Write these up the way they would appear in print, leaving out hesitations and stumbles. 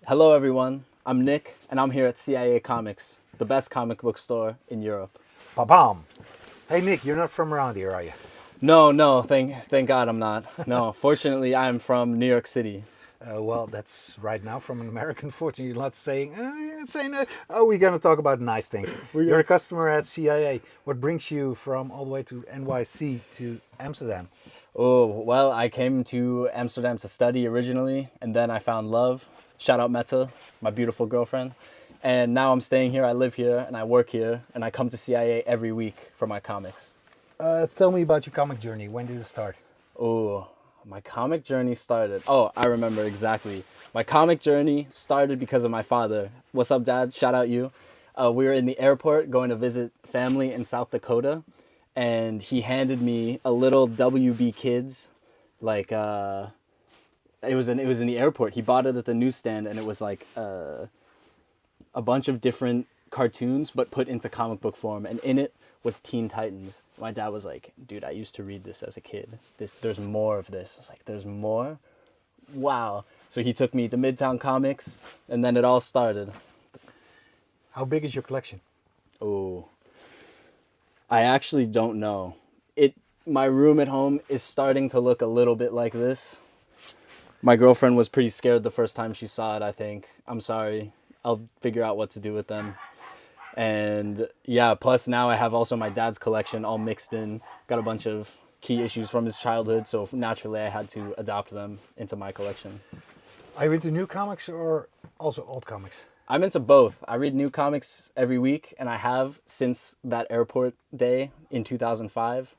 Hello, everyone. I'm Nick, and I'm here at CIA Comics, the best comic book store in Europe. Ba-bam! Hey Nick, you're not from around here, are you? No, thank God I'm not. No, fortunately, I'm from New York City. Well, that's right now from an American fortune. You're not saying, oh, we're going to talk about nice things. You're a customer at CIA. What brings you from all the way to NYC to Amsterdam? Oh, well, I came to Amsterdam to study originally, and then I found love. Shout out Meta, my beautiful girlfriend. And now I'm staying here, I live here, and I work here, and I come to CIA every week for my comics. Tell me about your comic journey. When did it start? Oh, my comic journey started. Oh, I remember exactly. My comic journey started because of my father. What's up, Dad? Shout out you. We were in the airport going to visit family in South Dakota, and he handed me a little WB Kids, like it was in the airport. He bought it at the newsstand, and it was like a bunch of different cartoons, but put into comic book form, and in it was Teen Titans. My dad was like, dude, I used to read this as a kid. There's more of this. I was like, there's more? Wow. So he took me to Midtown Comics, and then it all started. How big is your collection? Oh, I actually don't know. My room at home is starting to look a little bit like this. My girlfriend was pretty scared the first time she saw it, I think. I'm sorry. I'll figure out what to do with them. And yeah, plus now I have also my dad's collection all mixed in. Got a bunch of key issues from his childhood, so naturally I had to adopt them into my collection. Are you into new comics or also old comics? I'm into both. I read new comics every week, and I have since that airport day in 2005.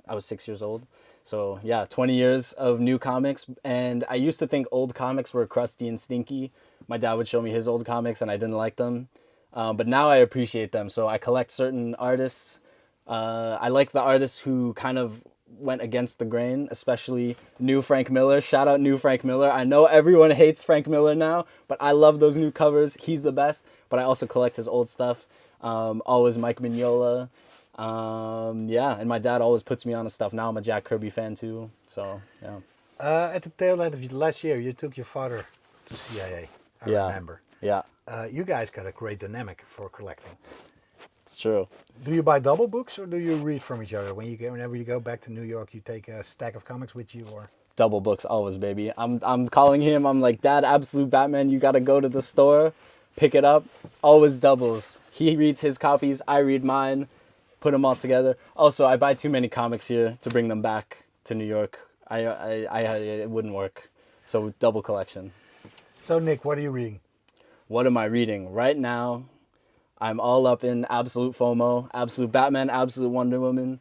I was 6 years old. So yeah, 20 years of new comics. And I used to think old comics were crusty and stinky. My dad would show me his old comics, and I didn't like them. But now I appreciate them. So I collect certain artists. I like the artists who kind of went against the grain, especially new Frank Miller. Shout out new Frank Miller. I know everyone hates Frank Miller now, but I love those new covers. He's the best. But I also collect his old stuff. Always Mike Mignola. Yeah, and my dad always puts me on to stuff. Now I'm a Jack Kirby fan too. So yeah. At the tail end of last year, you took your father to CIA. I remember. Yeah, You guys got a great dynamic for collecting. it's true. Do you buy double books or do you read from each other? Whenever you go back to New York, you take a stack of comics with you, or Double books always, baby. I'm calling him. I'm like, Dad, Absolute Batman, you gotta go to the store, pick it up. Always doubles. He reads his copies, I read mine, put them all together. Also, I buy too many comics here to bring them back to New York. It wouldn't work. So double collection. So Nick, what are you reading? What am I reading right now? I'm all up in Absolute FOMO, Absolute Batman, Absolute Wonder Woman.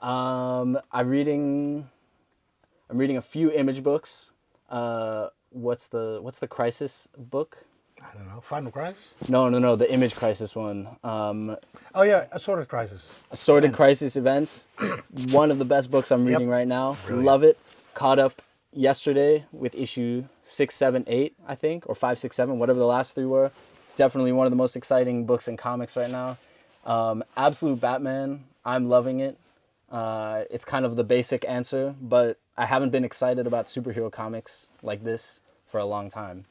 I'm reading a few Image books. What's the Crisis book? I don't know. Final Crisis? No, the Image Crisis one. Oh yeah, Assorted Crisis. Assorted Events. Crisis Events. One of the best books I'm reading right now. Brilliant. Love it. Caught up yesterday with issue 6, 7, 8, I think, or 5, 6, 7, whatever the last three were. Definitely one of the most exciting books in comics right now. Absolute Batman, I'm loving it. It's kind of the basic answer, but I haven't been excited about superhero comics like this for a long time.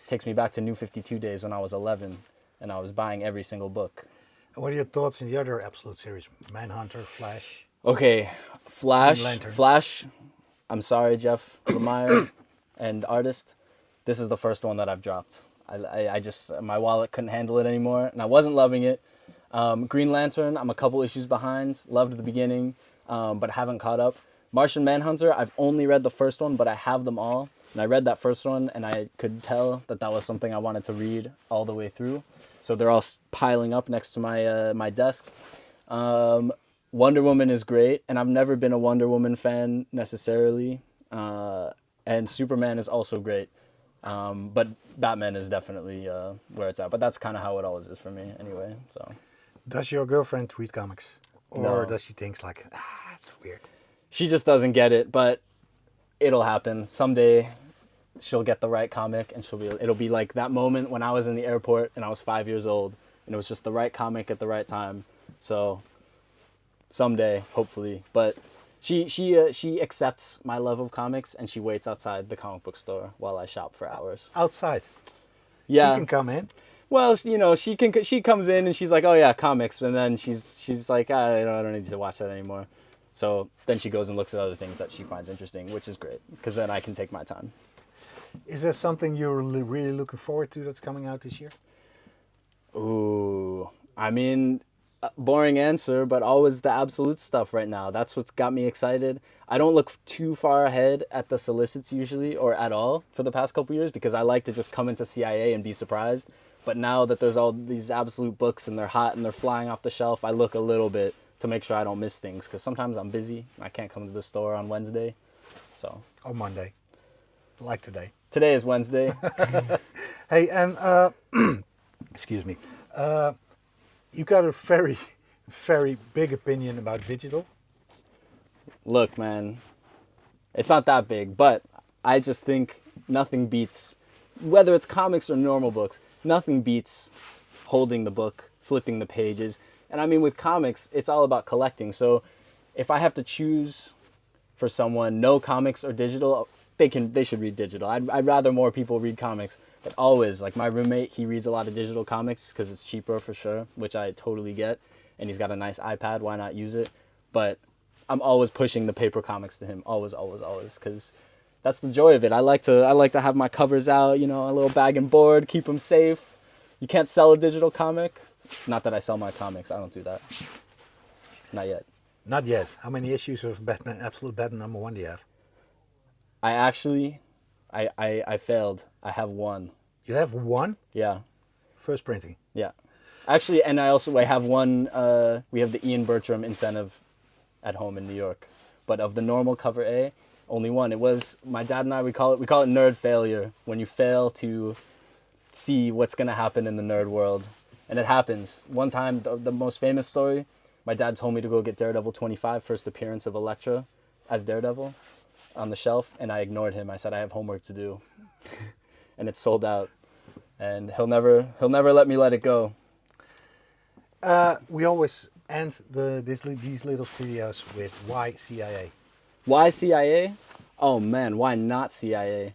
Takes me back to New 52 days when I was 11, and I was buying every single book. What are your thoughts in the other Absolute series? Manhunter, Flash. Okay, Green Lantern. Flash. I'm sorry, Jeff Lemire and artist. This is the first one that I've dropped. I just, my wallet couldn't handle it anymore, and I wasn't loving it. Green Lantern, I'm a couple issues behind. Loved the beginning, but haven't caught up. Martian Manhunter, I've only read the first one, but I have them all. And I read that first one, and I could tell that was something I wanted to read all the way through. So they're all piling up next to my desk. Wonder Woman is great, and I've never been a Wonder Woman fan necessarily. And Superman is also great. But Batman is definitely where it's at. But that's kind of how it always is for me anyway. So. Does your girlfriend read comics? Or No. does she think like, it's weird? She just doesn't get it, but it'll happen. Someday she'll get the right comic, and it'll be like that moment when I was in the airport and I was 5 years old, and it was just the right comic at the right time. So someday, hopefully. But she accepts my love of comics, and she waits outside the comic book store while I shop for hours. Outside. Yeah. She can come in. Well, you know, she comes in and she's like, oh yeah, comics, and then she's like, I don't need to watch that anymore. So then she goes and looks at other things that she finds interesting, which is great because then I can take my time. Is there something you're really looking forward to that's coming out this year? Ooh, I mean, boring answer, but always the absolute stuff right now. That's what's got me excited. I don't look too far ahead at the solicits usually or at all for the past couple years because I like to just come into CIA and be surprised. But now that there's all these absolute books and they're hot and they're flying off the shelf, I look a little bit to make sure I don't miss things because sometimes I'm busy. I can't come to the store on Wednesday. So. Or Monday, like today. Today is Wednesday. Hey, and excuse me. You got a very, very big opinion about digital. Look, man, it's not that big, but I just think nothing beats, whether it's comics or normal books, nothing beats holding the book, flipping the pages. And I mean, with comics, it's all about collecting. So if I have to choose for someone, no comics or digital, they should read digital. I'd rather more people read comics. But always, like my roommate, he reads a lot of digital comics because it's cheaper for sure, which I totally get. And he's got a nice iPad, why not use it? But I'm always pushing the paper comics to him, always, because that's the joy of it. I like to have my covers out, you know, a little bag and board, keep them safe. You can't sell a digital comic. Not that I sell my comics, I don't do that. Not yet. Not yet. How many issues of Batman, Absolute Batman #1 do you have? I failed. I have one. You have one? Yeah. First printing. Yeah. Actually, and I have one, we have the Ian Bertram incentive at home in New York. But of the normal cover A, only one. It was, my dad and I, we call it nerd failure. When you fail to see what's going to happen in the nerd world. And it happens. One time, the most famous story, my dad told me to go get Daredevil 25, first appearance of Elektra as Daredevil, on the shelf, and I ignored him. I said, I have homework to do. And it's sold out. And he'll never let me let it go. We always end these little videos with why CIA? Why CIA? Oh man, why not CIA?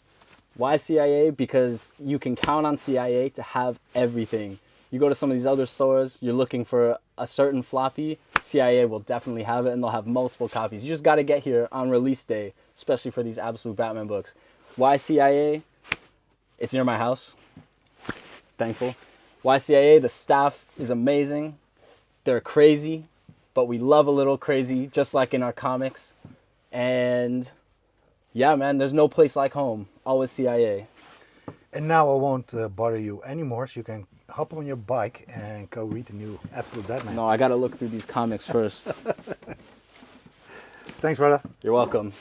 Why CIA? Because you can count on CIA to have everything. You go to some of these other stores, you're looking for a certain floppy, CIA will definitely have it, and they'll have multiple copies. You just got to get here on release day, especially for these Absolute Batman books. Why CIA? It's near my house. Thankful. Why CIA? The staff is amazing. They're crazy, but we love a little crazy, just like in our comics. And yeah, man, there's no place like home. Always CIA. And now I won't bother you anymore, so you can hop on your bike and go read the new Absolute Batman. No, I got to look through these comics first. Thanks, brother. You're welcome.